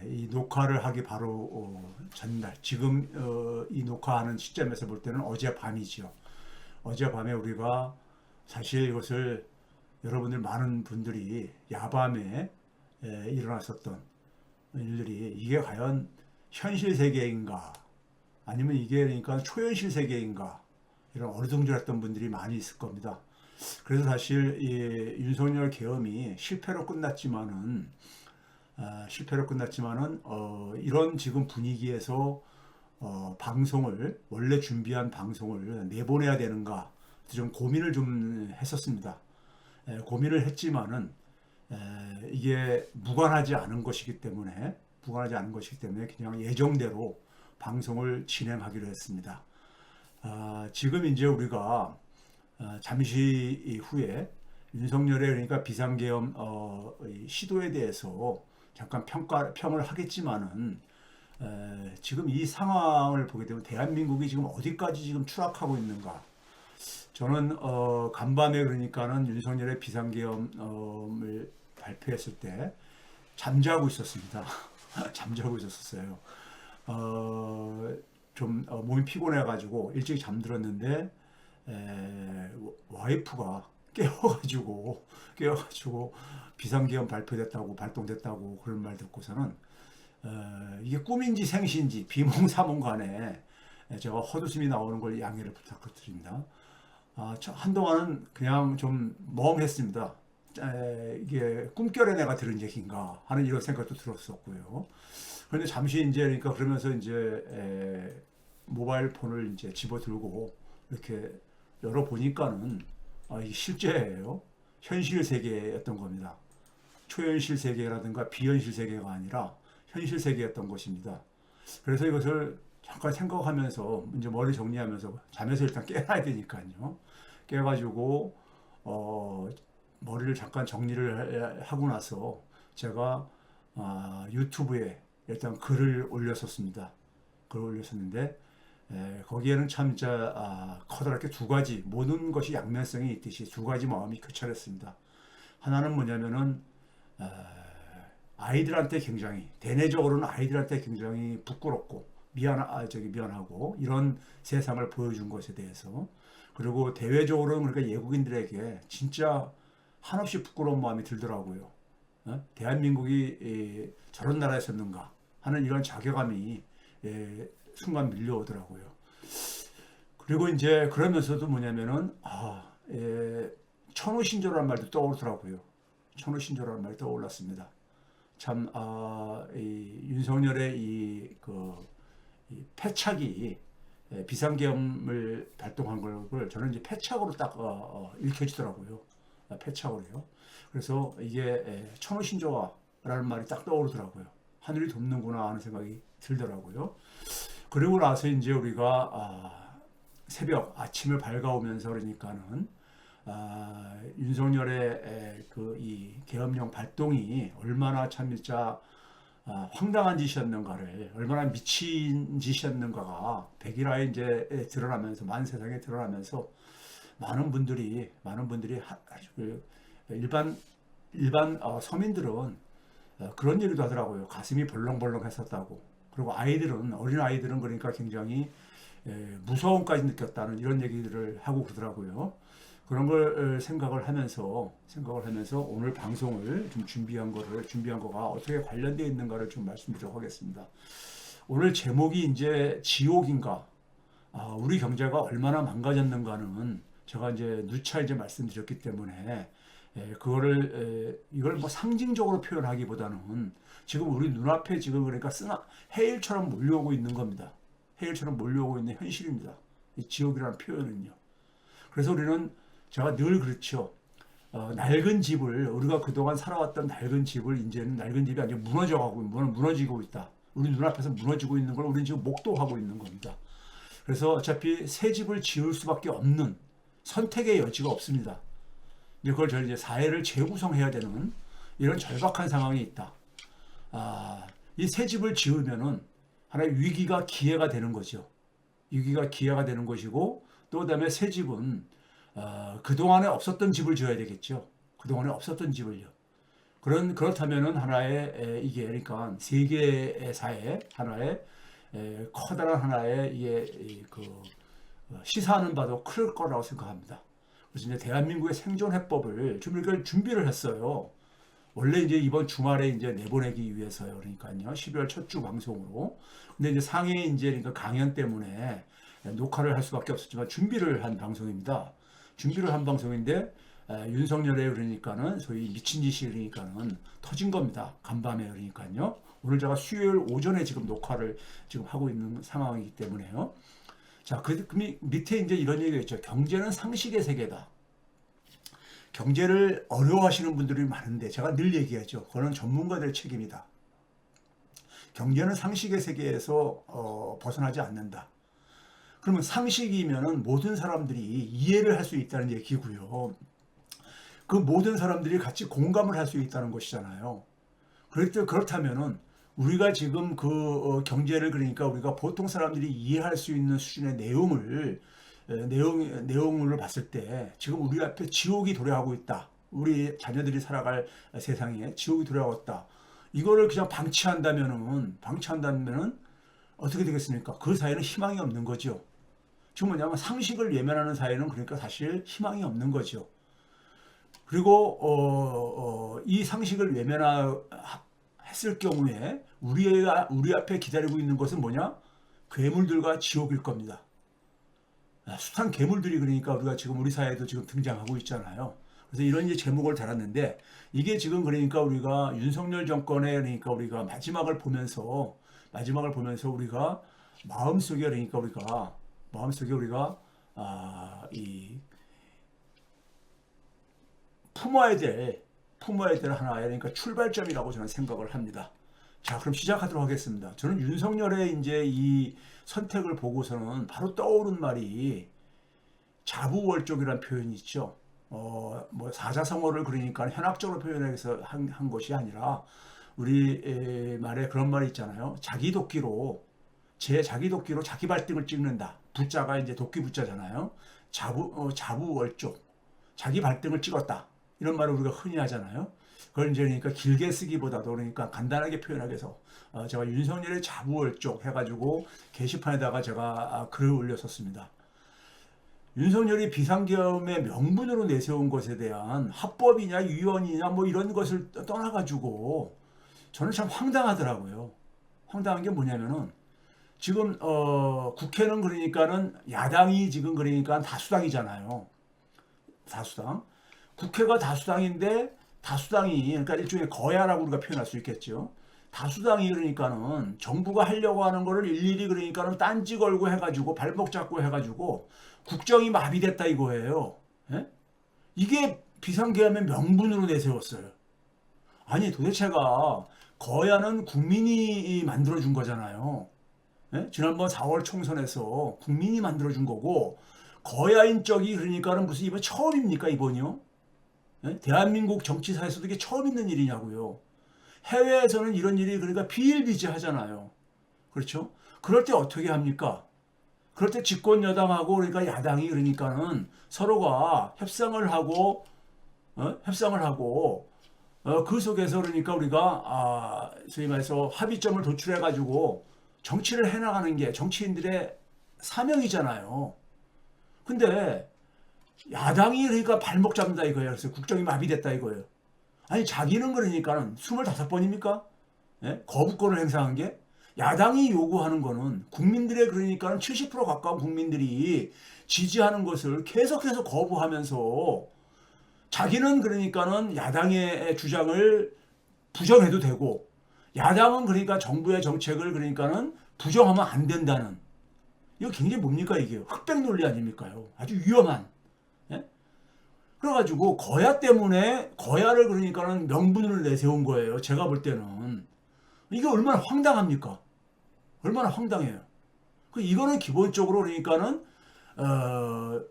이 녹화를 하기 바로 전날, 지금 이 녹화하는 시점에서 볼 때는 어젯밤이지요. 어젯밤에 우리가 사실 이것을 여러분들 많은 분들이 야밤에 일어났었던 일들이 이게 과연 현실 세계인가 아니면 이게 그러니까 초현실 세계인가 이런 어리둥절했던 분들이 많이 있을 겁니다. 그래서 사실 이 윤석열 계엄이 실패로 끝났지만은 이런 지금 분위기에서 방송을 원래 준비한 방송을 내보내야 되는가 좀 고민을 좀 했었습니다. 고민을 했지만은 이게 무관하지 않은 것이기 때문에 그냥 예정대로 방송을 진행하기로 했습니다. 지금 이제 우리가 잠시 후에 윤석열의 그러니까 비상계엄 시도에 대해서 잠깐 평을 하겠지만은 지금 이 상황을 보게 되면 대한민국이 지금 어디까지 지금 추락하고 있는가? 저는 간밤에 그러니까는 윤석열의 비상계엄을 발표했을 때 잠자고 있었습니다. 잠자고 있었어요. 좀 몸이 피곤해가지고 일찍 잠들었는데 와이프가 깨워가지고 비상계엄 발동됐다고 그런 말 듣고서는 이게 꿈인지 생시인지 비몽사몽간에 제가 헛웃음이 나오는 걸 양해를 부탁드립니다. 한동안은 그냥 좀 멍했습니다. 이게 꿈결에 내가 들은 얘기인가 하는 이런 생각도 들었었고요. 그런데 잠시 이제 그러니까 그러면서 이제 모바일 폰을 이제 집어들고 이렇게 열어보니까는 이게 실제예요. 현실 세계였던 겁니다. 초현실 세계라든가 비현실 세계가 아니라 현실 세계였던 것입니다. 그래서 이것을 잠깐 생각하면서 이제 머리 정리하면서 잠에서 일단 깨놔야 되니까요. 깨가지고 머리를 잠깐 정리를 하고 나서 제가 유튜브에 일단 글을 올렸었습니다. 글을 올렸었는데 거기에는 참 진짜 커다랗게 두 가지 모든 것이 양면성이 있듯이 두 가지 마음이 교차했습니다. 하나는 뭐냐면은 아이들한테 굉장히 대내적으로는 아이들한테 굉장히 부끄럽고 미안하고 이런 세상을 보여준 것에 대해서 그리고 대외적으로는 그러니까 외국인들에게 진짜 한없이 부끄러운 마음이 들더라고요. 대한민국이 저런 나라였었는가 하는 이런 자괴감이 순간 밀려오더라고요. 그리고 이제 그러면서도 뭐냐면은 천우신조라는 말도 떠오르더라고요. 천우신조라는 말이 떠올랐습니다. 참 이 윤석열의 이 패착이 비상계엄을 발동한 걸 저는 이제 패착으로 딱 읽혀지더라고요. 패착으로요. 그래서 이게 천우신조화라는 말이 딱 떠오르더라고요. 하늘이 돕는구나 하는 생각이 들더라고요. 그리고 나서 이제 우리가 새벽 아침을 밝아오면서 그러니까는 윤석열의 그 이 계엄령 발동이 얼마나 참 진짜 황당한 짓이었는가를 얼마나 미친 짓이었는가가 백일화에 이제 드러나면서 만세상에 드러나면서 많은 분들이 아주 일반 서민들은 그런 얘기도 하더라고요. 가슴이 벌렁벌렁했었다고. 그리고 어린 아이들은 그러니까 굉장히 무서움까지 느꼈다는 이런 얘기들을 하고 그러더라고요. 그런 걸 생각을 하면서 오늘 방송을 좀 준비한 거가 어떻게 관련되어 있는가를 좀 말씀드리도록 하겠습니다. 오늘 제목이 이제 지옥인가? 우리 경제가 얼마나 망가졌는가는 제가 이제 누차 이제 말씀드렸기 때문에 이걸 뭐 상징적으로 표현하기보다는 지금 우리 눈앞에 지금 그러니까 해일처럼 몰려오고 있는 겁니다. 해일처럼 몰려오고 있는 현실입니다. 이 지옥이라는 표현은요. 그래서 우리는 제가 늘 그렇죠. 낡은 집을 우리가 그동안 살아왔던 낡은 집을 이제는 낡은 집이 아주 무너지고 있다. 우리 눈앞에서 무너지고 있는 걸 우리는 지금 목도하고 있는 겁니다. 그래서 어차피 새 집을 지을 수밖에 없는 선택의 여지가 없습니다. 그걸 저희 이제 사회를 재구성해야 되는 이런 절박한 상황이 있다. 이 새 집을 지으면은 하나의 위기가 기회가 되는 거죠. 위기가 기회가 되는 것이고 또 그다음에 새 집은 그동안에 없었던 집을 지어야 되겠죠. 그동안에 없었던 집을요. 그렇다면은 하나의 이게 그러니까 세계의 사회 하나의 커다란 하나의 이게 그 시사하는 바도 클 거라고 생각합니다. 그래서 이제 대한민국의 생존 해법을 좀 이렇게 준비를 했어요. 원래 이제 이번 주말에 이제 내보내기 위해서요. 그러니까요. 12월 첫 주 방송으로. 근데 이제 상해 이제 그러니까 강연 때문에 녹화를 할 수밖에 없었지만 준비를 한 방송입니다. 준비를 한 방송인데 윤석열의 그러니까는 소위 미친 짓이 그러니까는 터진 겁니다. 간밤에 그러니까요. 오늘 제가 수요일 오전에 지금 녹화를 지금 하고 있는 상황이기 때문에요. 자, 그 밑에 이제 이런 얘기가 있죠. 경제는 상식의 세계다. 경제를 어려워하시는 분들이 많은데 제가 늘 얘기하죠. 그거는 전문가들의 책임이다. 경제는 상식의 세계에서 벗어나지 않는다. 그러면 상식이면은 모든 사람들이 이해를 할 수 있다는 얘기고요. 그 모든 사람들이 같이 공감을 할 수 있다는 것이잖아요. 그렇다면은 우리가 지금 그 경제를 그러니까 우리가 보통 사람들이 이해할 수 있는 수준의 내용을 봤을 때 지금 우리 앞에 지옥이 도래하고 있다. 우리 자녀들이 살아갈 세상에 지옥이 도래하고 있다. 이거를 그냥 방치한다면은 어떻게 되겠습니까? 그 사회는 희망이 없는 거죠. 지금 뭐냐면 상식을 외면하는 사회는 그러니까 사실 희망이 없는 거죠. 그리고 이 상식을 외면했을 경우에 우리 앞에 기다리고 있는 것은 뭐냐? 괴물들과 지옥일 겁니다. 숱한 괴물들이 그러니까 우리가 지금 우리 사회에도 지금 등장하고 있잖아요. 그래서 이런 이제 제목을 달았는데 이게 지금 그러니까 우리가 윤석열 정권의 그러니까 우리가 마지막을 보면서 우리가 마음속에 우리가 이 품어야 될 하나의 그러니까 출발점이라고 저는 생각을 합니다. 자, 그럼 시작하도록 하겠습니다. 저는 윤석열의 이제 이 선택을 보고서는 바로 떠오른 말이 자부월족이라는 표현이 있죠. 뭐 사자성어를 그러니까 현학적으로 표현해서 한 것이 아니라 우리 말에 그런 말이 있잖아요. 자기 도끼로 자기 발등을 찍는다. 부자가 이제 도끼 부자잖아요. 자부월족. 자기 발등을 찍었다. 이런 말을 우리가 흔히 하잖아요. 그걸 이제 그러니까 길게 쓰기보다도 그러니까 간단하게 표현하기 위해서 제가 윤석열의 자부월족 해가지고 게시판에다가 제가 글을 올렸었습니다. 윤석열이 비상계엄의 명분으로 내세운 것에 대한 합법이냐 위헌이냐 뭐 이런 것을 떠나가지고 저는 참 황당하더라고요. 황당한 게 뭐냐면은 지금 국회는 그러니까는 야당이 지금 그러니까 다수당이잖아요. 다수당. 국회가 다수당인데 다수당이 그러니까 일종의 거야라고 우리가 표현할 수 있겠죠. 다수당이 그러니까는 정부가 하려고 하는 거를 일일이 그러니까는 딴지 걸고 해가지고 발목 잡고 해가지고 국정이 마비됐다 이거예요. 예? 이게 비상계엄의 명분으로 내세웠어요. 아니 도대체가 거야는 국민이 만들어준 거잖아요. 예? 지난번 4월 총선에서 국민이 만들어준 거고 거야인 쪽이 그러니까는 무슨 이번 처음입니까 이번이요? 예? 대한민국 정치사에서도 이게 처음 있는 일이냐고요. 해외에서는 이런 일이 그러니까 비일비재하잖아요. 그렇죠? 그럴 때 어떻게 합니까? 그럴 때 집권 여당하고 그러니까 야당이 그러니까는 서로가 협상을 하고 그 속에서 그러니까 우리가 소위 말해서 합의점을 도출해 가지고 정치를 해나가는 게 정치인들의 사명이잖아요. 근데 야당이 그러니까 발목 잡는다 이거예요. 그래서 국정이 마비됐다 이거예요. 아니 자기는 그러니까는 25번입니까? 예? 거부권을 행사한 게 야당이 요구하는 거는 국민들의 그러니까는 70% 가까운 국민들이 지지하는 것을 계속해서 거부하면서 자기는 그러니까는 야당의 주장을 부정해도 되고 야당은 그러니까 정부의 정책을 그러니까는 부정하면 안 된다는 이거 굉장히 뭡니까 이게 흑백 논리 아닙니까요? 아주 위험한. 예? 그래가지고 거야 때문에 거야를 그러니까는 명분을 내세운 거예요. 제가 볼 때는 이게 얼마나 황당합니까? 얼마나 황당해요. 이거는 기본적으로 그러니까는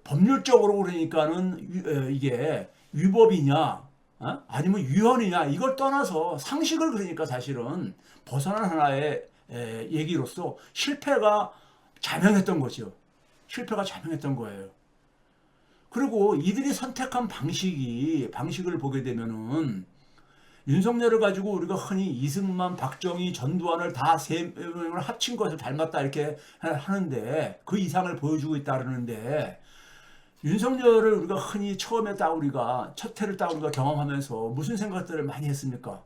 법률적으로 그러니까는 이게 위법이냐 아니면 위헌이냐 이걸 떠나서 상식을 그러니까 사실은 벗어난 하나의 얘기로서 실패가 자명했던 거죠. 실패가 자명했던 거예요. 그리고 이들이 선택한 방식을 보게 되면은 윤석열을 가지고 우리가 흔히 이승만, 박정희, 전두환을 다 세 명을 합친 것을 닮았다 이렇게 하는데 그 이상을 보여주고 있다 그러는데 윤석열을 우리가 흔히 처음에 딱 우리가 첫 해를 딱 우리가 경험하면서 무슨 생각들을 많이 했습니까?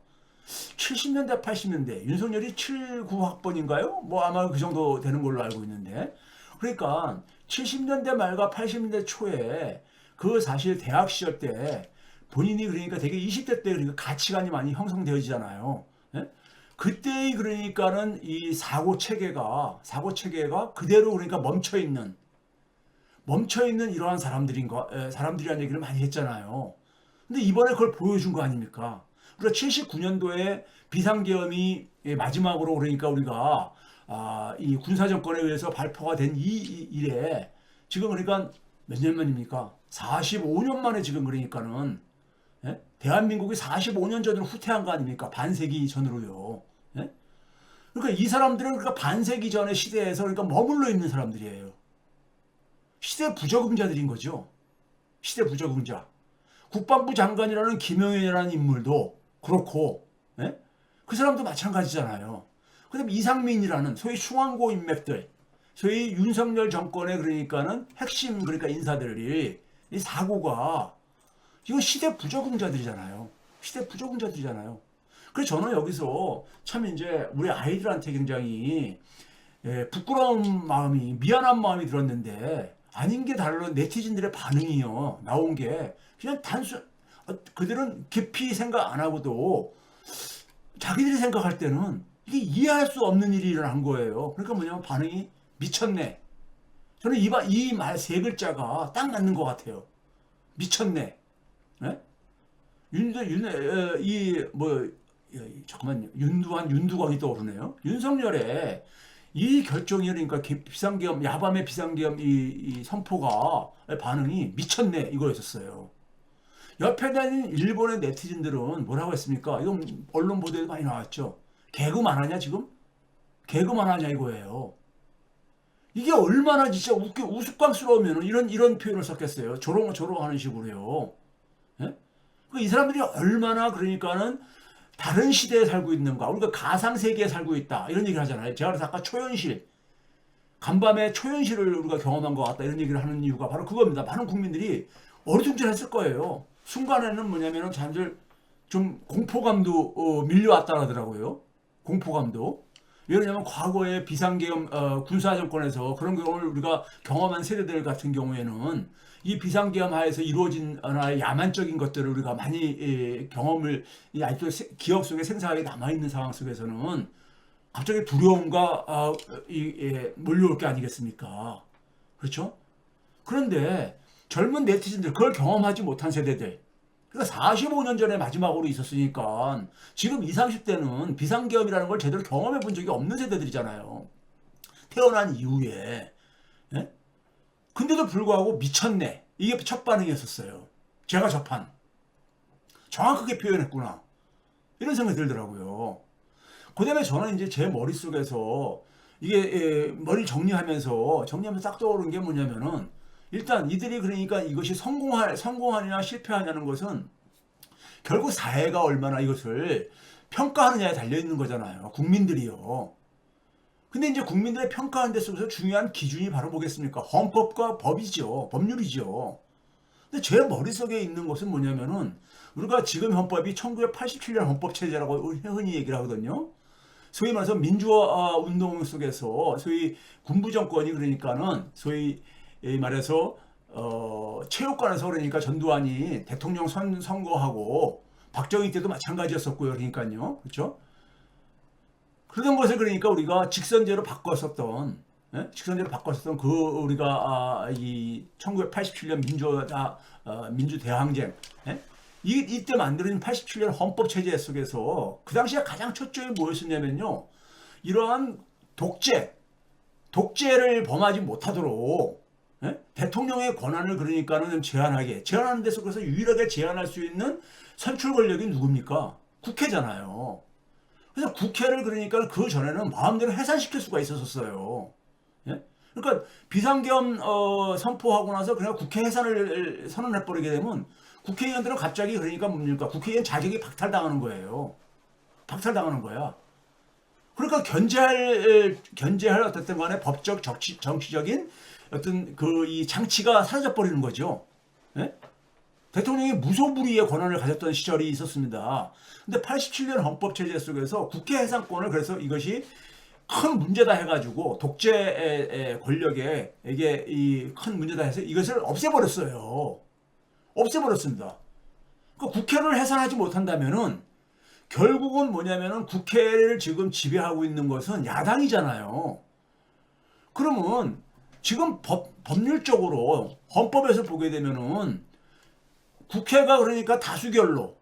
70년대, 80년대 윤석열이 79학번인가요? 뭐 아마 그 정도 되는 걸로 알고 있는데 그러니까 70년대 말과 80년대 초에 그 사실 대학 시절 때 본인이 그러니까 되게 20대 때 그러니까 가치관이 많이 형성되어지잖아요. 예? 그때의 그러니까는 이 사고 체계가 그대로 그러니까 멈춰 있는 이러한 사람들이란 얘기를 많이 했잖아요. 근데 이번에 그걸 보여준 거 아닙니까? 우리가 79년도에 비상계엄이 마지막으로 그러니까 우리가 이 군사정권에 의해서 발표가 된 이 일에 지금 그러니까 몇 년 만입니까? 45년 만에 지금 그러니까는 예? 대한민국이 45년 전으로 후퇴한 거 아닙니까? 반세기 전으로요. 예? 그러니까 이 사람들은 그러니까 반세기 전의 시대에서 그러니까 머물러 있는 사람들이에요. 시대 부적응자들인 거죠. 시대 부적응자. 국방부 장관이라는 김영현이라는 인물도 그렇고, 예? 그 사람도 마찬가지잖아요. 그 다음에 이상민이라는 소위 중앙고 인맥들, 소위 윤석열 정권의 그러니까는 핵심 그러니까 인사들이 이 사고가 이건 시대 부적응자들이잖아요. 시대 부적응자들이잖아요. 그래서 저는 여기서 참 이제 우리 아이들한테 굉장히 부끄러운 마음이 미안한 마음이 들었는데 아닌 게 다른 네티즌들의 반응이요. 나온 게 그냥 그들은 깊이 생각 안 하고도 자기들이 생각할 때는 이게 이해할 수 없는 일이 일어난 거예요. 그러니까 뭐냐면 반응이 미쳤네. 저는 이 말 세 글자가 딱 맞는 것 같아요. 미쳤네. 네? 잠깐만요. 윤두광이 떠오르네요. 윤석열의 이 결정이 그러니까 비상계엄, 야밤의 비상계엄 이 선포가 반응이 미쳤네 이거였었어요. 옆에 다니는 일본의 네티즌들은 뭐라고 했습니까? 이건 언론 보도에 많이 나왔죠. 개그만 하냐 지금? 개그만 하냐 이거예요. 이게 얼마나 진짜 우스꽝스러우면 이런 표현을 썼겠어요. 조롱하는 식으로요. 예? 이 사람들이 얼마나 그러니까는 다른 시대에 살고 있는가. 우리가 가상 세계에 살고 있다. 이런 얘기를 하잖아요. 제가 그래서 아까 간밤에 초현실을 우리가 경험한 것 같다. 이런 얘기를 하는 이유가 바로 그겁니다. 많은 국민들이 어리둥절했을 거예요. 순간에는 뭐냐면은 사람들 좀 공포감도 밀려왔다 하더라고요. 공포감도. 왜냐하면 과거에 비상계엄 군사정권에서 그런 경험을 우리가 경험한 세대들 같은 경우에는 이 비상계엄 하에서 이루어진 하나의 야만적인 것들을 우리가 많이 경험을 아직도 기억 속에 생생하게 남아있는 상황 속에서는 갑자기 두려움과 몰려올 게 아니겠습니까? 그렇죠? 그런데 젊은 네티즌들 그걸 경험하지 못한 세대들 그러니까 45년 전에 마지막으로 있었으니까 지금 20, 30대는 비상계엄이라는 걸 제대로 경험해 본 적이 없는 세대들이잖아요. 태어난 이후에. 예? 근데도 불구하고 미쳤네. 이게 첫 반응이었었어요. 제가 접한. 정확하게 표현했구나. 이런 생각이 들더라고요. 그 다음에 저는 이제 제 머릿속에서 이게 머리 정리하면서 딱 떠오른 게 뭐냐면은 일단 이들이 그러니까 이것이 성공하느냐 실패하냐는 것은 결국 사회가 얼마나 이것을 평가하느냐에 달려있는 거잖아요. 국민들이요. 근데 이제 국민들의 평가하는 데 속에서 중요한 기준이 바로 뭐겠습니까? 헌법과 법이죠. 법률이죠. 근데 제 머릿속에 있는 것은 뭐냐면은 우리가 지금 헌법이 1987년 헌법체제라고 흔히 얘기를 하거든요. 소위 말해서 민주화 운동 속에서 소위 군부 정권이 그러니까는 소위 말해서 체육관에서 그러니까 전두환이 대통령 선거하고 박정희 때도 마찬가지였었고요. 그러니까요. 그렇죠? 그러던 것을 그러니까 우리가 직선제로 바꿨었던 그 우리가 이 1987년 민주대항쟁 이때 만들어진 87년 헌법체제 속에서 그 당시에 가장 초점이 뭐였었냐면요. 이러한 독재를 범하지 못하도록 대통령의 권한을 그러니까는 제한하는 데서 그래서 유일하게 제한할 수 있는 선출 권력이 누굽니까? 국회잖아요. 그래서 국회를 그러니까 그 전에는 마음대로 해산시킬 수가 있었어요. 예? 그러니까 비상계엄 선포하고 나서 그냥 국회 해산을 선언해버리게 되면 국회의원들은 갑자기 그러니까 뭡니까? 국회의원 자격이 박탈당하는 거예요. 박탈당하는 거야. 그러니까 견제할 어쨌든 간에 법적 정치적인 어떤 그 이 장치가 사라져 버리는 거죠. 예? 대통령이 무소불위의 권한을 가졌던 시절이 있었습니다. 근데 87년 헌법 체제 속에서 국회 해상권을 그래서 이것이 큰 문제다 해가지고 독재 권력에 이게 이 큰 문제다 해서 이것을 없애버렸어요. 없애버렸습니다. 그 국회를 해산하지 못한다면은 결국은 뭐냐면은 국회를 지금 지배하고 있는 것은 야당이잖아요. 그러면 지금 법률적으로 헌법에서 보게 되면은 국회가 그러니까 다수결로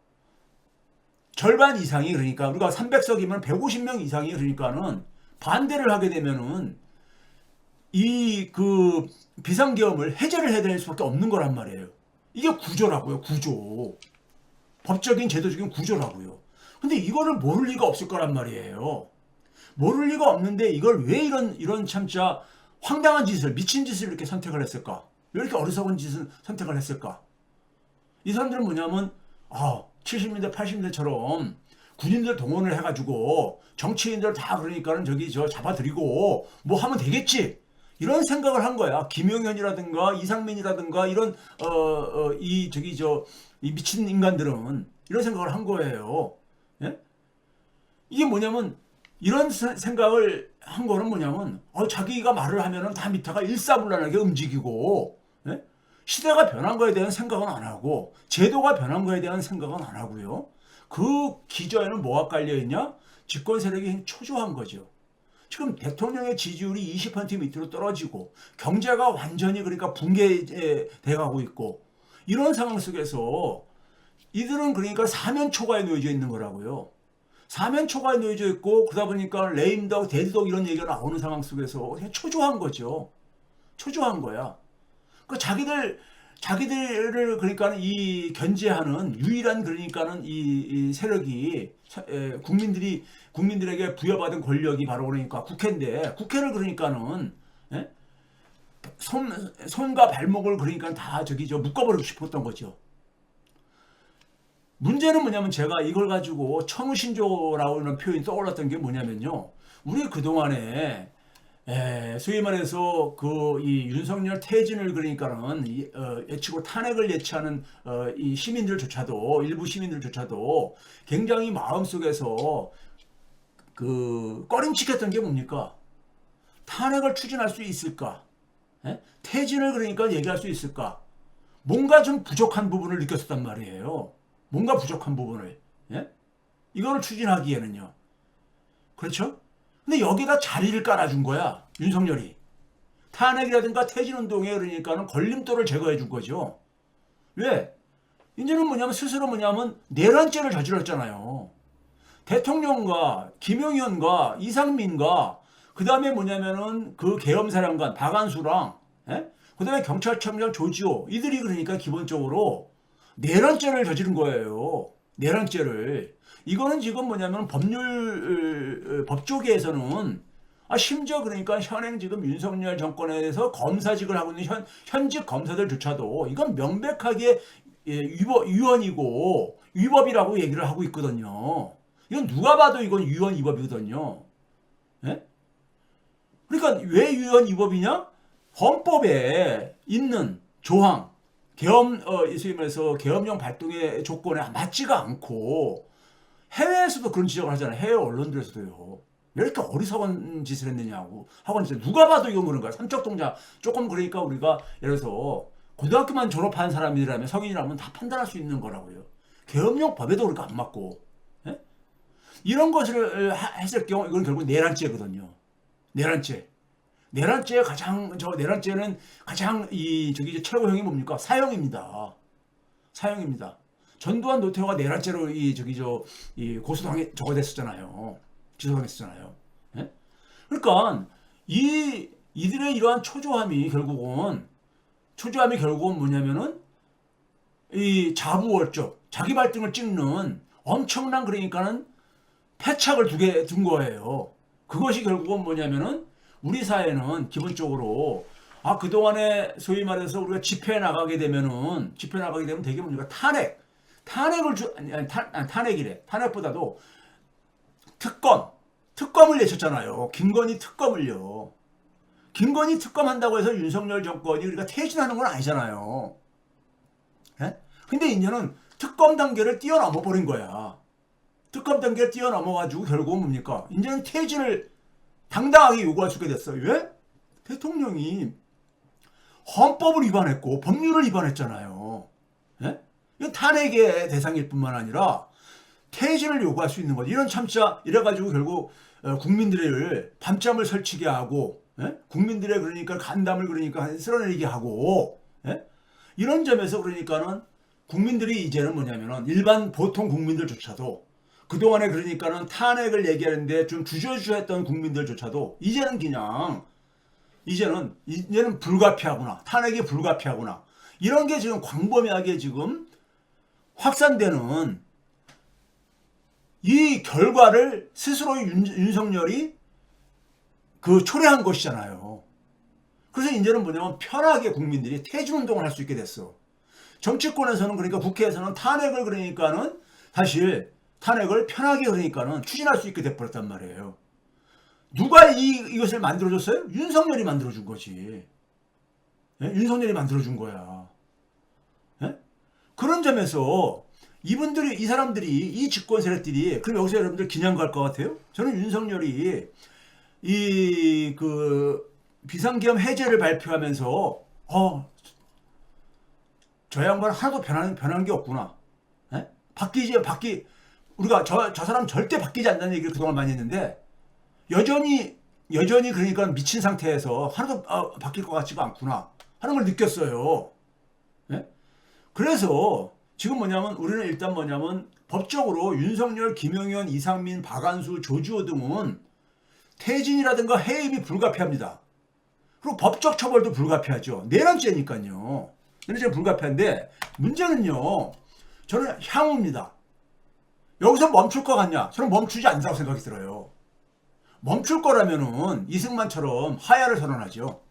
절반 이상이 그러니까 우리가 300석이면 150명 이상이 그러니까는 반대를 하게 되면은 이 그 비상계엄을 해제를 해야 될 수밖에 없는 거란 말이에요. 이게 구조라고요. 구조. 법적인 제도적인 구조라고요. 근데 이거를 모를 리가 없을 거란 말이에요. 모를 리가 없는데 이걸 왜 이런 참자 황당한 짓을 미친 짓을 이렇게 선택을 했을까? 왜 이렇게 어리석은 짓을 선택을 했을까? 이 사람들은 뭐냐면 70년대 80년대처럼 군인들 동원을 해가지고 정치인들 다 그러니까는 저 잡아들이고 뭐 하면 되겠지 이런 생각을 한 거야. 김용현이라든가 이상민이라든가 이런 이 미친 인간들은 이런 생각을 한 거예요. 예? 이게 뭐냐면 이런 생각을 한 거는 뭐냐면 자기가 말을 하면은 다 밑에가 일사불란하게 움직이고 예? 시대가 변한 거에 대한 생각은 안 하고 제도가 변한 거에 대한 생각은 안 하고요. 그 기저에는 뭐가 깔려 있냐? 집권 세력이 초조한 거죠. 지금 대통령의 지지율이 20% 밑으로 떨어지고 경제가 완전히 그러니까 붕괴돼 가고 있고 이런 상황 속에서 이들은 그러니까 사면 초과에 놓여져 있는 거라고요. 사면 초과에 놓여져 있고 그러다 보니까 레임덕, 데드덕 이런 얘기가 나오는 상황 속에서 그냥 초조한 거죠. 초조한 거야. 그 자기들을 그러니까 이 견제하는 유일한 그러니까는 이 세력이 국민들에게 부여받은 권력이 바로 그러니까 국회인데 국회를 그러니까는 예? 손과 발목을 그러니까 다 묶어버리고 싶었던 거죠. 문제는 뭐냐면 제가 이걸 가지고 청신조라고 하는 표현이 떠올랐던 게 뭐냐면요. 우리 그동안에 소위 말해서 이 윤석열 퇴진을 그러니까는 예치고 탄핵을 예치하는 이 시민들조차도 일부 시민들조차도 굉장히 마음속에서 꺼림칙했던 게 뭡니까? 탄핵을 추진할 수 있을까? 퇴진을 그러니까 얘기할 수 있을까? 뭔가 좀 부족한 부분을 느꼈었단 말이에요. 뭔가 부족한 부분을 이거를 추진하기에는요. 그렇죠? 근데 여기다 자리를 깔아준 거야. 윤석열이. 탄핵이라든가 퇴진운동에 그러니까는 걸림돌을 제거해 준 거죠. 왜? 이제는 스스로 내란죄를 저질렀잖아요. 대통령과 김용현과 이상민과 그 다음에 그 계엄사령관 박안수랑 그 다음에 경찰청장 조지호 이들이 그러니까 기본적으로 내란죄를 저지른 거예요. 내란죄를. 이거는 지금 법조계에서는 심지어 그러니까 현행 지금 윤석열 정권에 대해서 검사직을 하고 있는 현직 검사들조차도 이건 명백하게 위헌이고 위법이라고 얘기를 하고 있거든요. 이건 누가 봐도 이건 위헌 위법이거든요. 예? 그러니까 왜 위헌 위법이냐? 헌법에 있는 조항 계엄령 발동의 조건에 맞지가 않고 해외에서도 그런 지적을 하잖아요. 해외 언론들에서도요. 왜 이렇게 어리석은 짓을 했느냐고 하고 있는데 누가 봐도 이건 그런 거야. 삼척 동자 조금 그러니까 우리가 예를 들어서 고등학교만 졸업한 사람이라면 성인이라면 다 판단할 수 있는 거라고요. 계엄령 법에도 그러니까 안 맞고 이런 것을 했을 경우 이건 결국 내란죄거든요. 내란죄. 내란죄는 가장 최고형이 뭡니까? 사형입니다. 사형입니다. 전두환 노태우가 내란죄로 고소당했잖아요. 기소당했었잖아요. 예? 그러니까 이들의 이러한 초조함이 결국은 뭐냐면은 이 자부월적 자기 발등을 찍는 엄청난 그러니까는 패착을 둔 거예요. 그것이 결국은 뭐냐면은 우리 사회는 기본적으로 그동안에 소위 말해서 우리가 집회에 나가게 되면은, 집회 나가게 되면 되게 뭡니까? 탄핵이래. 탄핵보다도 특검을 내쳤잖아요. 김건희 특검을요. 김건희 특검 한다고 해서 윤석열 정권이 우리가 퇴진하는 건 아니잖아요. 예? 근데 이제는 특검 단계를 뛰어넘어 버린 거야. 특검 단계를 뛰어넘어가지고 결국은 뭡니까? 이제는 퇴진을 당당하게 요구할 수 있게 됐어요. 왜? 대통령이 헌법을 위반했고 법률을 위반했잖아요. 예? 이건 탄핵의 대상일 뿐만 아니라 퇴진을 요구할 수 있는 거죠. 이런 참자 이래가지고 결국 국민들을 밤잠을 설치게 하고, 예? 국민들의 그러니까 간담을 그러니까 쓸어내리게 하고, 예? 이런 점에서 그러니까는 국민들이 이제는 뭐냐면은 일반 보통 국민들조차도 그동안에 그러니까는 탄핵을 얘기하는데 좀 주저주저했던 국민들조차도 이제는 불가피하구나. 탄핵이 불가피하구나. 이런 게 지금 광범위하게 지금 확산되는 이 결과를 스스로 윤석열이 초래한 것이잖아요. 그래서 이제는 뭐냐면 편하게 국민들이 퇴진운동을 할 수 있게 됐어. 정치권에서는 그러니까 국회에서는 탄핵을 그러니까는 사실 탄핵을 편하게 그러니까는 추진할 수 있게 돼버렸단 말이에요. 누가 이것을 만들어줬어요? 윤석열이 만들어준 거지. 예? 윤석열이 만들어준 거야. 예? 그런 점에서 이 사람들이, 이 집권 세력들이, 그럼 여기서 여러분들 기념갈 것 같아요? 저는 윤석열이 비상계엄 해제를 발표하면서, 저 양반 하나도 변한 게 없구나. 예? 우리가 저 사람 절대 바뀌지 않는다는 얘기를 그동안 많이 했는데, 여전히 그러니까 미친 상태에서 하나도 바뀔 것 같지가 않구나 하는 걸 느꼈어요. 예? 그래서 지금 우리는 일단 법적으로 윤석열, 김용현, 이상민, 박안수, 조주호 등은 퇴진이라든가 해임이 불가피합니다. 그리고 법적 처벌도 불가피하죠. 내란죄니까요. 내란죄 불가피한데 문제는요. 저는 향후입니다. 여기서 멈출 것 같냐? 저는 멈추지 않는다고 생각이 들어요. 멈출 거라면은 이승만처럼 하야를 선언하죠.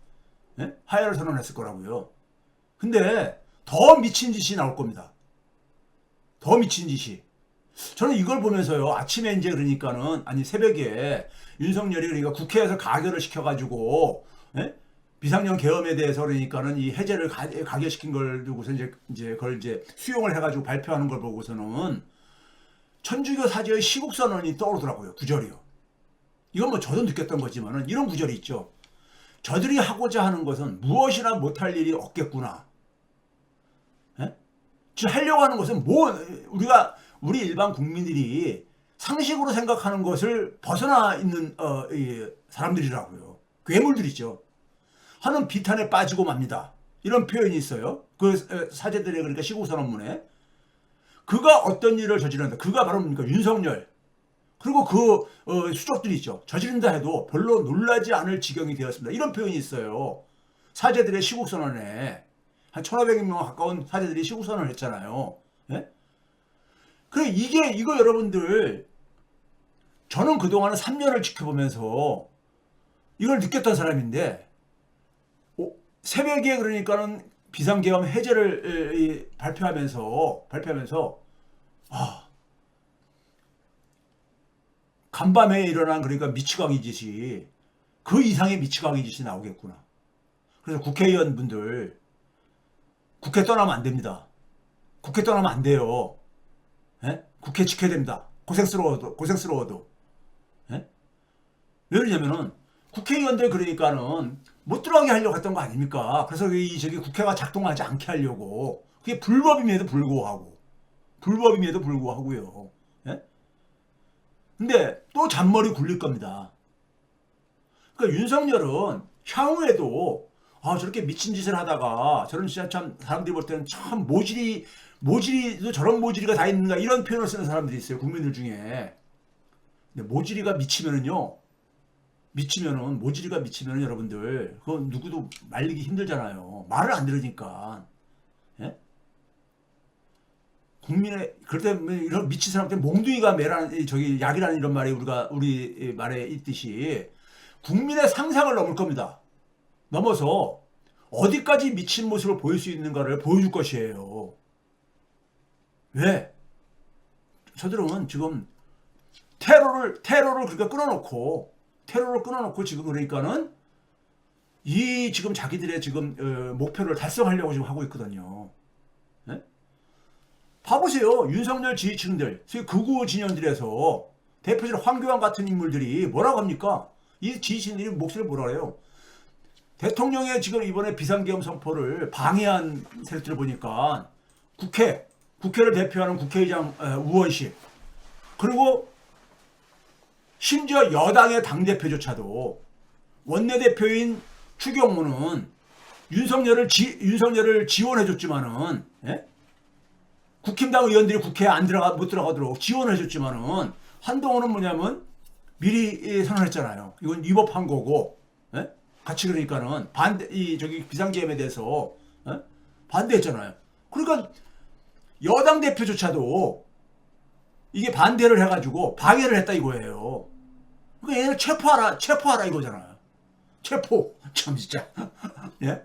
예? 하야를 선언했을 거라고요. 근데 더 미친 짓이 나올 겁니다. 더 미친 짓이. 저는 이걸 보면서요. 아침에 이제 그러니까는 새벽에 윤석열이 그러니까 국회에서 가결을 시켜가지고, 예? 비상령 계엄에 대해서 그러니까는 이 해제를 가결시킨 걸 두고서 그걸 수용을 해가지고 발표하는 걸 보고서는 천주교 사제의 시국선언이 떠오르더라고요. 구절이요. 이건 저도 느꼈던 거지만은 이런 구절이 있죠. 저들이 하고자 하는 것은 무엇이나 못할 일이 없겠구나. 예? 지금 하려고 하는 것은 우리 일반 국민들이 상식으로 생각하는 것을 벗어나 있는 사람들이라고요. 괴물들이죠. 하는 비탄에 빠지고 맙니다. 이런 표현이 있어요. 사제들의 그러니까 시국선언문에. 그가 어떤 일을 저지른다. 그가 바로 뭡니까? 윤석열. 그리고 수족들이 있죠. 저지른다 해도 별로 놀라지 않을 지경이 되었습니다. 이런 표현이 있어요. 사제들의 시국선언에 한 1,500명 가까운 사제들이 시국선언을 했잖아요. 예? 그래 이거 여러분들 저는 그동안은 3년을 지켜보면서 이걸 느꼈던 사람인데 새벽에 그러니까는 비상계엄 해제를 발표하면서 간밤에 일어난 그러니까 미치광이 짓이 그 이상의 미치광이 짓이 나오겠구나. 그래서 국회의원분들 국회 떠나면 안 됩니다. 국회 떠나면 안 돼요. 예? 국회 지켜야 됩니다. 고생스러워도. 예? 왜 그러냐면은 국회의원들 그러니까는 못 들어가게 하려고 했던 거 아닙니까? 그래서 국회가 작동하지 않게 하려고. 그게 불법임에도 불구하고요. 예? 근데 또 잔머리 굴릴 겁니다. 그러니까 윤석열은 향후에도 저렇게 미친 짓을 하다가 저런 진짜 참 사람들이 볼 때는 참 모질이도 저런 모질이가 다 있는가 이런 표현을 쓰는 사람들이 있어요. 국민들 중에. 근데 모질이가 미치면은 여러분들 그건 누구도 말리기 힘들잖아요. 말을 안 들으니까. 예? 그럴 때 이런 미친 사람한테 몽둥이가 약이라는 이런 말이 우리 말에 있듯이 국민의 상상을 넘을 겁니다. 넘어서 어디까지 미친 모습을 보일 수 있는가를 보여줄 것이에요. 왜? 저들은 지금 테러를 그러니까 테러를 끊어놓고 지금 그러니까는 이 지금 자기들의 지금 목표를 달성하려고 지금 하고 있거든요. 네? 봐보세요. 윤석열 지지층들, 극우 진영들에서 대표적으로 황교안 같은 인물들이 뭐라고 합니까? 이 지지층들이 목소리를 뭐라 그래요? 대통령의 지금 이번에 비상계엄 선포를 방해한 세력들을 보니까 국회를 대표하는 국회의장 우원식, 그리고 심지어 여당의 당대표조차도 원내대표인 추경호는 윤석열을 지원해줬지만은, 예? 국힘당 의원들이 국회에 못 들어가도록 지원해줬지만은, 한동훈은 뭐냐면 미리 선언했잖아요. 이건 위법한 거고, 예? 같이 그러니까는 저기 비상계엄에 대해서, 예? 반대했잖아요. 그러니까 여당 대표조차도 이게 반대를 해가지고 방해를 했다 이거예요. 그러니까 얘를 체포하라 이거잖아요. 체포. 참 진짜. 예?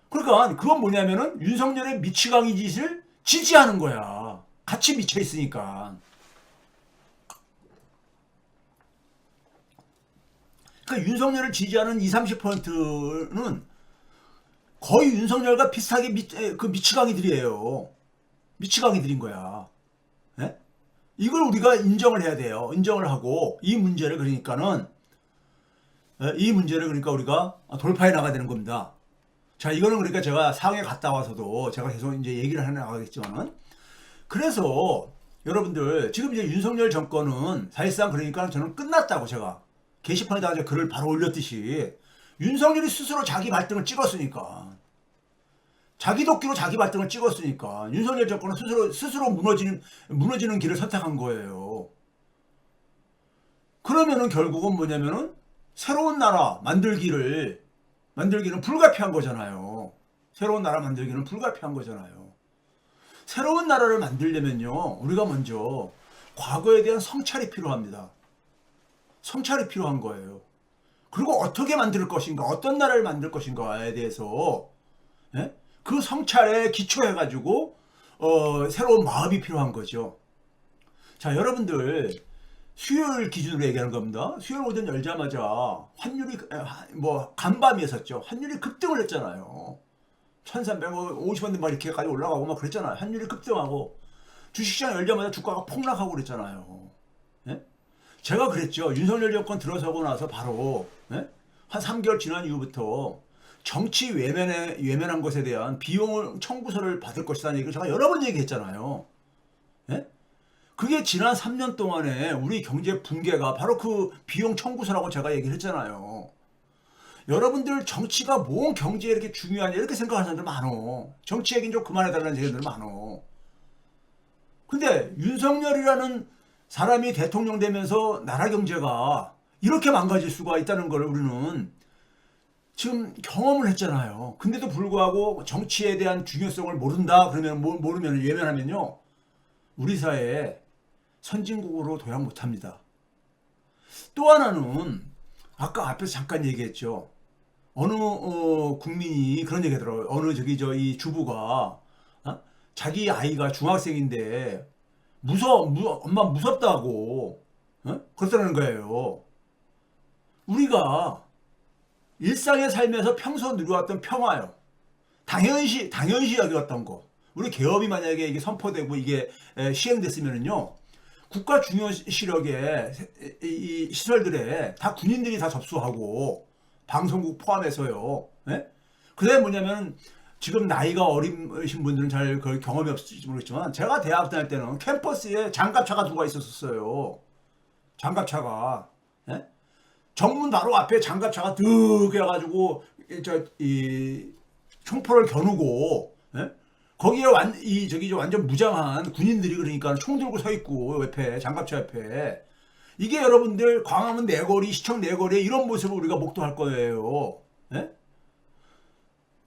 그러니까 그건 뭐냐면은 윤석열의 미치광이 짓을 지지하는 거야. 같이 미쳐 있으니까. 그러니까 윤석열을 지지하는 20, 30%는 거의 윤석열과 비슷하게 미치광이들이에요. 미치광이들인 거야. 예? 이걸 우리가 인정을 해야 돼요. 인정을 하고 이 문제를 그러니까 우리가 돌파해 나가야 되는 겁니다. 자, 이거는 그러니까 제가 상해 갔다 와서도 제가 계속 이제 얘기를 해 나가겠지만은, 그래서 여러분들 지금 이제 윤석열 정권은 사실상 그러니까 저는 끝났다고, 제가 게시판에다가 글을 바로 올렸듯이 윤석열이 스스로 자기 발등을 찍었으니까, 자기 도끼로 자기 발등을 찍었으니까 윤석열 정권은 스스로 무너지는 길을 선택한 거예요. 그러면은 결국은 뭐냐면은 새로운 나라 만들기는 불가피한 거잖아요. 새로운 나라 만들기는 불가피한 거잖아요. 새로운 나라를 만들려면요, 우리가 먼저 과거에 대한 성찰이 필요합니다. 성찰이 필요한 거예요. 그리고 어떻게 만들 것인가, 어떤 나라를 만들 것인가에 대해서, 예? 그 성찰에 기초해가지고 새로운 마음이 필요한 거죠. 자, 여러분들 수요일 기준으로 얘기하는 겁니다. 수요일 오전 열자마자 환율이 간밤이었었죠. 환율이 급등을 했잖아요. 1350원 막 이렇게까지 올라가고 막 그랬잖아요. 환율이 급등하고 주식시장 열자마자 주가가 폭락하고 그랬잖아요. 예? 제가 그랬죠. 윤석열 정권 들어서고 나서 바로, 예? 한 3개월 지난 이후부터 정치 외면한 것에 대한 비용 청구서를 받을 것이라는 얘기를 제가 여러 번 얘기했잖아요. 예? 그게 지난 3년 동안에 우리 경제 붕괴가 바로 그 비용 청구서라고 제가 얘기를 했잖아요. 여러분들 정치가 뭔 경제에 이렇게 중요하냐 이렇게 생각하는 사람들 많어. 정치 얘기는 좀 그만해달라는 얘기들 많어. 근데 윤석열이라는 사람이 대통령 되면서 나라 경제가 이렇게 망가질 수가 있다는 걸 우리는 지금 경험을 했잖아요. 근데도 불구하고 정치에 대한 중요성을 모른다 그러면 모르면 외면하면요, 우리 사회에 선진국으로 도약 못합니다. 또 하나는 아까 앞에서 잠깐 얘기했죠. 어느 국민이 그런 얘기 하더라고요. 어느 이 주부가 자기 아이가 중학생인데 엄마 무섭다고 그렇다는 거예요. 우리가 일상의 삶에서 평소 누려왔던 평화요, 당연시 여겨왔던 거, 우리 개업이 만약에 이게 선포되고 이게 시행됐으면은요, 국가 중요 시력의 이 시설들에 다 군인들이 다 접수하고 방송국 포함해서요. 예? 그게 뭐냐면 지금 나이가 어리신 분들은 잘 그 경험이 없을지 모르겠지만 제가 대학 다닐 때는 캠퍼스에 장갑차가 누가 있었어요. 장갑차가. 예? 정문 바로 앞에 장갑차가 득 해가지고 이 총포를 겨누고, 예? 거기에 완전 무장한 군인들이 그러니까 총 들고 서 있고 옆에 장갑차 옆에, 이게 여러분들 광화문 내거리, 시청 내거리에 이런 모습을 우리가 목도할 거예요. 예?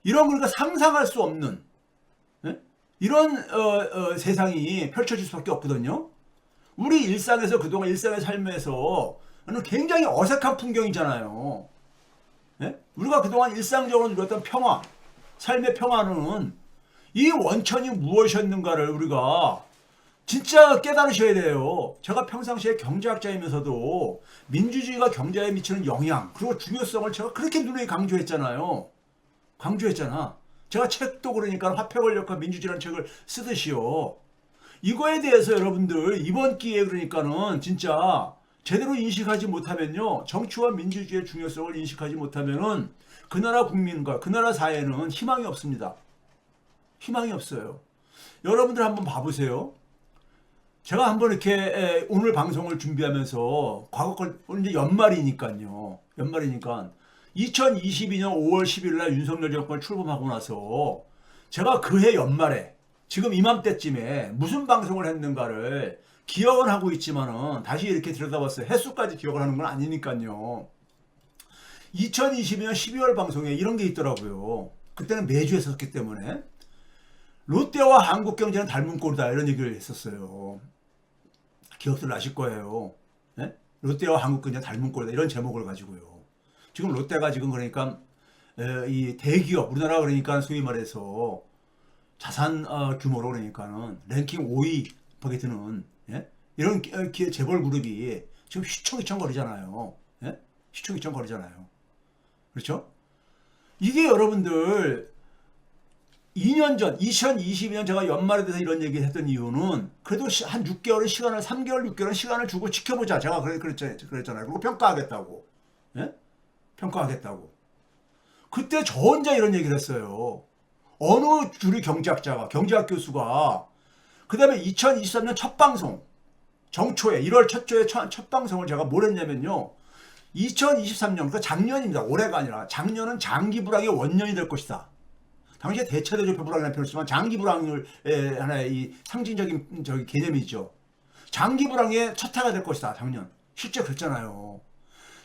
이런 그러니까 상상할 수 없는, 예? 이런 세상이 펼쳐질 수밖에 없거든요. 우리 일상에서 그동안 일상의 삶에서 굉장히 어색한 풍경이잖아요. 예? 우리가 그동안 일상적으로 누렸던 평화, 삶의 평화는 이 원천이 무엇이었는가를 우리가 진짜 깨달으셔야 돼요. 제가 평상시에 경제학자이면서도 민주주의가 경제에 미치는 영향 그리고 중요성을 제가 그렇게 누누이 강조했잖아요. 강조했잖아. 제가 책도 그러니까 화폐 권력과 민주주의라는 책을 쓰듯이요. 이거에 대해서 여러분들 이번 기회에 그러니까는 진짜 제대로 인식하지 못하면요. 정치와 민주주의의 중요성을 인식하지 못하면은 그 나라 국민과 그 나라 사회는 희망이 없습니다. 희망이 없어요. 여러분들 한번 봐보세요. 제가 한번 이렇게 오늘 방송을 준비하면서 과거 걸 이제 연말이니까요. 연말이니까 2022년 5월 10일 날 윤석열 정권 출범하고 나서 제가 그해 연말에 지금 이맘때쯤에 무슨 방송을 했는가를 기억은 하고 있지만은 다시 이렇게 들여다봤어요. 횟수까지 기억을 하는 건 아니니까요. 2022년 12월 방송에 이런 게 있더라고요. 그때는 매주 했었기 때문에 롯데와 한국경제는 닮은 꼴이다 이런 얘기를 했었어요. 기억들 나실 거예요. 네? 롯데와 한국경제는 닮은 꼴이다 이런 제목을 가지고요. 지금 롯데가 지금 그러니까 이 대기업 우리나라 그러니까 소위 말해서 자산 규모로 그러니까는 랭킹 5위 밖에 드는 예? 이런 재벌 그룹이 지금 휘청휘청 거리잖아요. 예? 휘청휘청 거리잖아요. 그렇죠? 이게 여러분들 2년 전 2022년 제가 연말에 대해서 이런 얘기를 했던 이유는 그래도 한 6개월은 시간을 3개월 6개월은 시간을 주고 지켜보자. 제가 그랬잖아요. 그리고 평가하겠다고. 예? 평가하겠다고. 그때 저 혼자 이런 얘기를 했어요. 어느 주류 경제학자가 경제학 교수가 그 다음에 2023년 첫 방송 정초에 1월 첫 주에 첫 방송을 제가 뭘 했냐면요. 2023년 그러니까 작년입니다. 올해가 아니라 작년은 장기 불황의 원년이 될 것이다. 당시에 대체대조표 불황이라는 표현을 쓰지만 장기 불황을 하나의 이 상징적인 개념이죠. 장기 불황의 첫 해가 될 것이다. 작년 실제 그랬잖아요.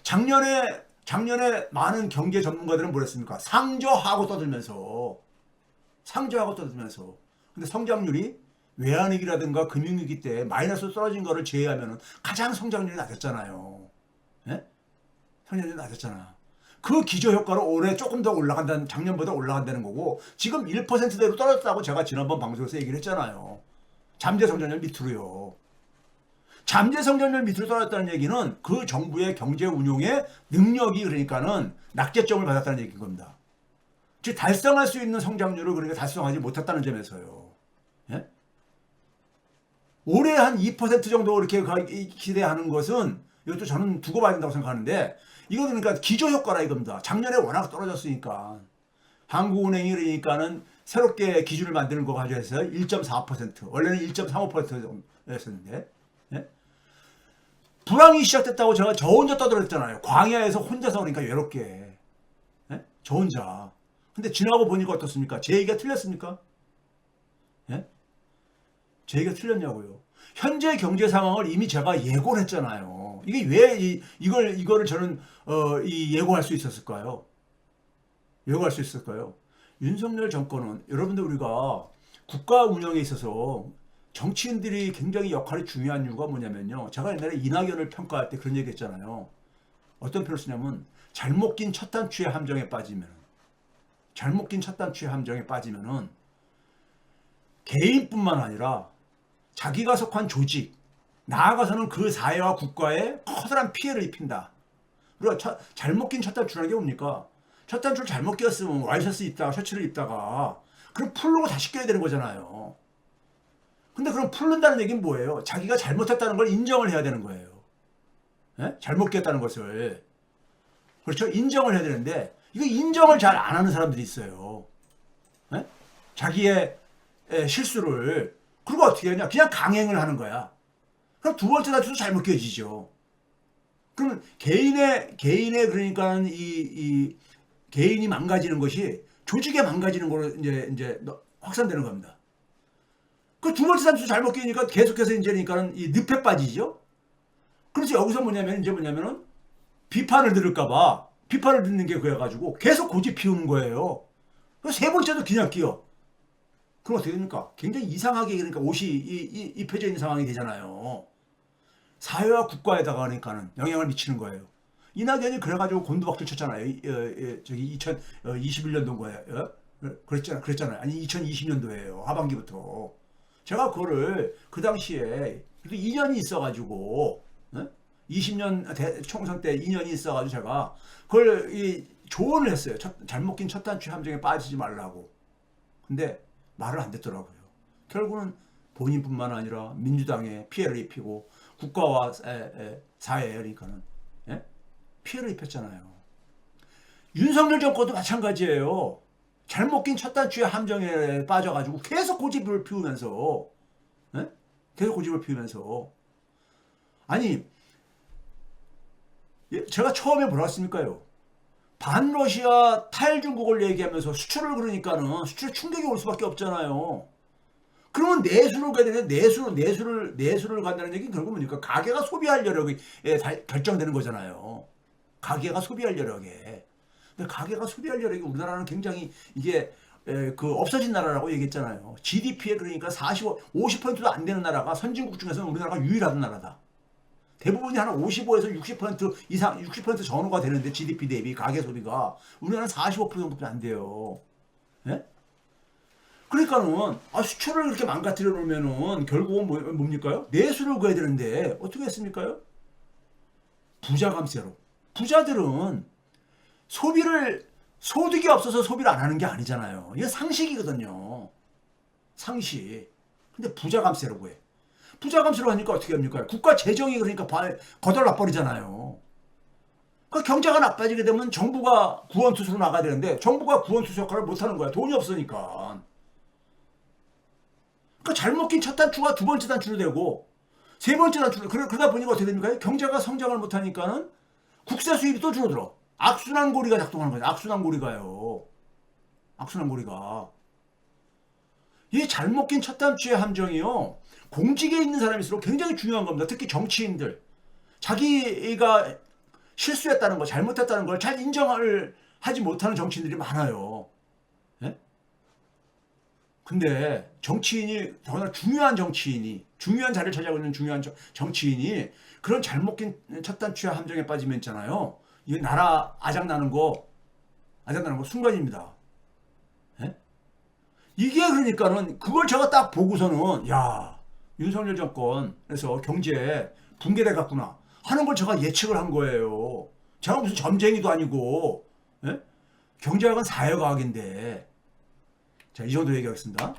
작년에 많은 경제 전문가들은 뭐랬습니까? 상저하고 떠들면서 근데 성장률이 외환위기라든가 금융위기 때 마이너스로 떨어진 거를 제외하면 가장 성장률이 낮았잖아요. 예? 성장률이 낮았잖아. 그 기저효과로 올해 조금 더 올라간다는 작년보다 올라간다는 거고 지금 1%대로 떨어졌다고 제가 지난번 방송에서 얘기를 했잖아요. 잠재 성장률 밑으로요. 잠재 성장률 밑으로 떨어졌다는 얘기는 그 정부의 경제 운용의 능력이 그러니까는 낙제점을 받았다는 얘기인 겁니다. 즉 달성할 수 있는 성장률을 그러니까 달성하지 못했다는 점에서요. 예? 올해 한 2% 정도 이렇게 기대하는 것은 이것도 저는 두고 봐야 된다고 생각하는데 이거 그러니까 기저효과라 이겁니다. 작년에 워낙 떨어졌으니까 한국은행이 그러니까는 새롭게 기준을 만드는 거 가지고 해서 1.4% 원래는 1.35%였었는데 예? 불황이 시작됐다고 제가 저 혼자 떠들었잖아요. 광야에서 혼자서 그러니까 외롭게 예? 저 혼자. 근데 지나고 보니까 어떻습니까? 제 얘기가 틀렸습니까? 예? 제 얘기가 틀렸냐고요. 현재 경제 상황을 이미 제가 예고를 했잖아요. 이게 왜 이거를 저는 예고할 수 있었을까요? 예고할 수 있을까요? 윤석열 정권은 여러분들 우리가 국가 운영에 있어서 정치인들이 굉장히 역할이 중요한 이유가 뭐냐면요. 제가 옛날에 이낙연을 평가할 때 그런 얘기 했잖아요. 어떤 표현을 쓰냐면 잘못 낀 첫 단추의 함정에 빠지면은 개인뿐만 아니라 자기가 속한 조직, 나아가서는 그 사회와 국가에 커다란 피해를 입힌다. 그리고 잘못 낀 첫 단추라는 게 뭡니까? 첫 단추를 잘못 끼었으면 와이셔츠 입다가 셔츠를 입다가 그럼 풀르고 다시 껴야 되는 거잖아요. 근데 그럼 풀른다는 얘기는 뭐예요? 자기가 잘못했다는 걸 인정을 해야 되는 거예요. 예? 잘못 끼었다는 것을. 그렇죠? 인정을 해야 되는데 이거 인정을 잘 안 하는 사람들이 있어요. 예? 자기의 실수를. 그리고 어떻게 하냐? 그냥 강행을 하는 거야. 그럼 두 번째 단추도 잘못 끼어지죠. 그러면 개인의 그러니까 이 개인이 망가지는 것이 조직에 망가지는 거로 이제 확산되는 겁니다. 그 두 번째 단추 잘못 끼니까 계속해서 이제니까는 이 늪에 빠지죠. 그래서 여기서 뭐냐면은 비판을 듣는 게 그래가지고 계속 고집 피우는 거예요. 세 번째도 그냥 끼어. 그럼 어떻게 됩니까? 굉장히 이상하게 그러니까 옷이 입혀져 있는 상황이 되잖아요. 사회와 국가에다가 그러니까는 영향을 미치는 거예요. 이낙연이 그래가지고 곤두박질 쳤잖아요. 저기 2021년도인가요? 그랬잖아요. 아니 2020년도예요. 하반기부터. 제가 그거를 그 당시에 그래도 2년이 있어가지고 20년 총선 때 2년이 있어가지고 제가 그걸 조언을 했어요. 잘못 낀 첫 단추 함정에 빠지지 말라고. 근데 말을 안 듣더라고요. 결국은 본인뿐만 아니라 민주당에 피해를 입히고 국가와 사회에 그러니까는 피해를 입혔잖아요. 윤석열 정권도 마찬가지예요. 잘못 낀 첫 단추의 함정에 빠져가지고 계속 고집을 피우면서 아니 제가 처음에 뭐라 했습니까요? 반러시아 탈중국을 얘기하면서 수출을 그러니까는 수출 충격이 올 수밖에 없잖아요. 그러면 내수를 가야 되는데 내수를 간다는 얘기는 결국 뭡니까? 가계가 소비할 여력이 결정되는 거잖아요. 가계가 소비할 여력에. 근데 가계가 소비할 여력이 우리나라는 굉장히 이게 없어진 나라라고 얘기했잖아요. GDP에 그러니까 50%도 안 되는 나라가 선진국 중에서는 우리나라가 유일한 나라다. 대부분이 한 55에서 60% 이상, 60% 전후가 되는데 GDP 대비 가계 소비가 우리나라는 45% 정도밖에 안 돼요. 예? 그러니까는 수출을 이렇게 망가뜨려 놓으면은 결국은 뭡니까요? 내수를 구해야 되는데 어떻게 했습니까요? 부자 감세로. 부자들은 소득이 없어서 소비를 안 하는 게 아니잖아요. 이게 상식이거든요. 상식. 근데 부자 감세로 구해. 부자 감세로 하니까 어떻게 합니까? 국가 재정이 그러니까 거덜나 버리잖아요. 그러니까 경제가 나빠지게 되면 정부가 구원투수로 나가야 되는데 정부가 구원투수 역할을 못하는 거야. 돈이 없으니까. 그러니까 잘못 낀 첫 단추가 두 번째 단추로 되고 세 번째 단추로 그러다 보니까 어떻게 됩니까? 경제가 성장을 못하니까는 국세 수입이 또 줄어들어. 악순환고리가 작동하는 거죠. 악순환고리가요. 악순환고리가. 이 잘못 낀 첫 단추의 함정이요. 공직에 있는 사람일수록 굉장히 중요한 겁니다. 특히 정치인들. 자기가 실수했다는 거, 잘못했다는 걸 잘 인정을 하지 못하는 정치인들이 많아요. 예? 근데 정치인이, 더구나 중요한 정치인이, 중요한 자리를 차지하고 있는 중요한 정치인이 그런 잘못 낀 첫 단추의 함정에 빠지면 있잖아요. 이게 나라 아작나는 거 순간입니다. 예? 이게 그러니까는 그걸 제가 딱 보고서는 야, 윤석열 정권에서 경제 붕괴돼 갔구나 하는 걸 제가 예측을 한 거예요. 제가 무슨 점쟁이도 아니고 경제학은 사회과학인데. 자, 이 정도 얘기하겠습니다.